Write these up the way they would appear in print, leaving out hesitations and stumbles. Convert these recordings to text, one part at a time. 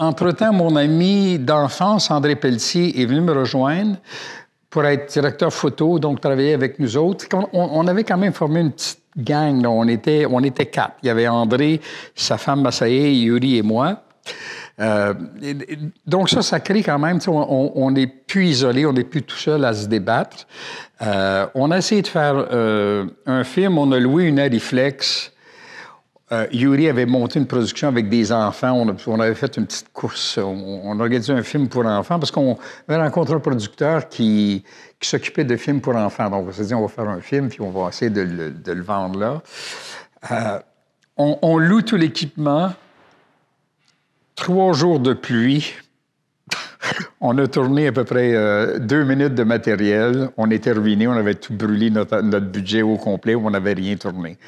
entre-temps, mon ami d'enfance, André Pelletier, est venu me rejoindre pour être directeur photo, donc travailler avec nous autres. On avait quand même formé une petite gang, là. On était 4. Il y avait André, sa femme Massaé, Yuri et moi. Donc ça crée quand même, on n'est plus isolé, on n'est plus tout seul à se débattre. On a essayé de faire un film, on a loué une Arriflex. Yuri avait monté une production avec des enfants. On avait fait une petite course. On organisait un film pour enfants parce qu'on avait rencontré un producteur qui s'occupait de films pour enfants. Donc, on s'est dit, on va faire un film, puis on va essayer de le vendre là. On loue tout l'équipement. 3 jours de pluie. On a tourné à peu près 2 minutes de matériel. On était ruinés. On avait tout brûlé, notre budget au complet. On n'avait rien tourné.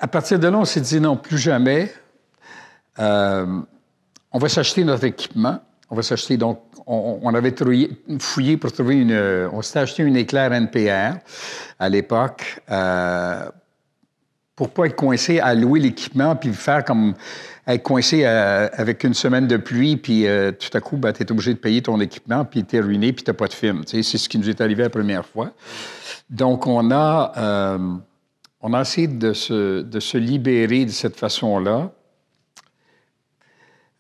À partir de là, on s'est dit non, plus jamais. On va s'acheter notre équipement. On va s'acheter, donc, on avait fouillé pour trouver on s'était acheté une éclair NPR à l'époque pour pas être coincé à louer l'équipement puis faire comme être coincé avec une semaine de pluie puis tout à coup, tu es obligé de payer ton équipement puis tu es ruiné puis tu n'as pas de film. Tu sais, c'est ce qui nous est arrivé la première fois. Donc, on a essayé de se libérer de cette façon-là,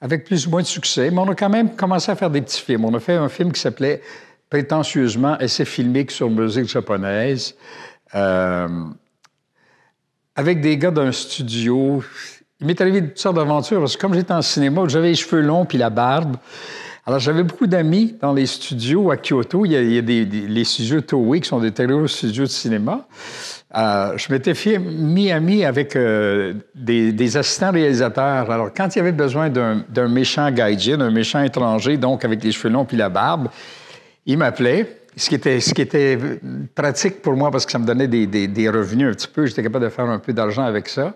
avec plus ou moins de succès, mais on a quand même commencé à faire des petits films. On a fait un film qui s'appelait prétentieusement « Essai filmique sur musique japonaise », avec des gars d'un studio. Il m'est arrivé toutes sortes d'aventures, parce que comme j'étais en cinéma, j'avais les cheveux longs puis la barbe. Alors, j'avais beaucoup d'amis dans les studios à Kyoto. Il y a les studios Toei, qui sont des très gros studios de cinéma. Je m'étais mis ami avec des assistants réalisateurs. Alors, quand il y avait besoin d'un méchant gaijin, un méchant étranger, donc avec les cheveux longs puis la barbe, il m'appelait, ce qui était pratique pour moi parce que ça me donnait des revenus un petit peu. J'étais capable de faire un peu d'argent avec ça.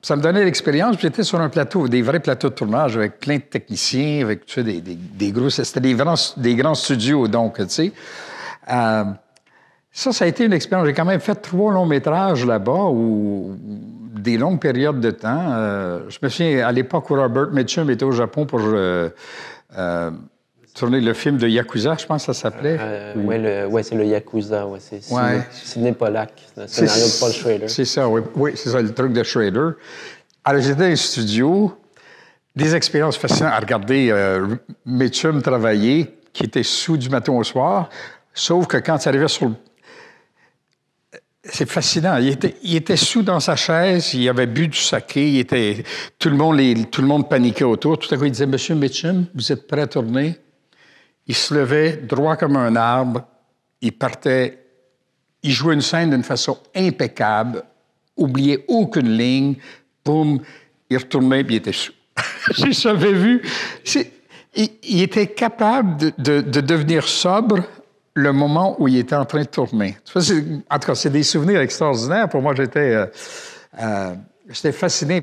Ça me donnait l'expérience. J'étais sur un plateau, des vrais plateaux de tournage avec plein de techniciens, avec tu sais, des gros... C'était des grands studios, donc, tu sais. Ça a été une expérience. J'ai quand même fait 3 longs métrages là-bas, ou des longues périodes de temps. Je me souviens, à l'époque où Robert Mitchum était au Japon pour tourner le film de Yakuza, je pense que ça s'appelait. Oui, c'est le Yakuza. Ouais, c'est Sidney Pollack. C'est le scénario de Paul Schrader. C'est ça, oui, c'est ça, le truc de Schrader. Alors, j'étais dans un studio, des expériences fascinantes à regarder Mitchum travailler, qui était sous du matin au soir, sauf que quand il arrivait sur le... C'est fascinant. Il était sous dans sa chaise, il avait bu du saké, tout le monde paniquait autour. Tout à coup, il disait « Monsieur Mitchum, vous êtes prêt à tourner? » Il se levait droit comme un arbre, il partait, il jouait une scène d'une façon impeccable, oubliait aucune ligne, boum, il retournait, puis il était sous. J'ai jamais vu. Il était capable de devenir sobre le moment où il était en train de tourner. En tout cas, c'est des souvenirs extraordinaires. Pour moi, j'étais fasciné.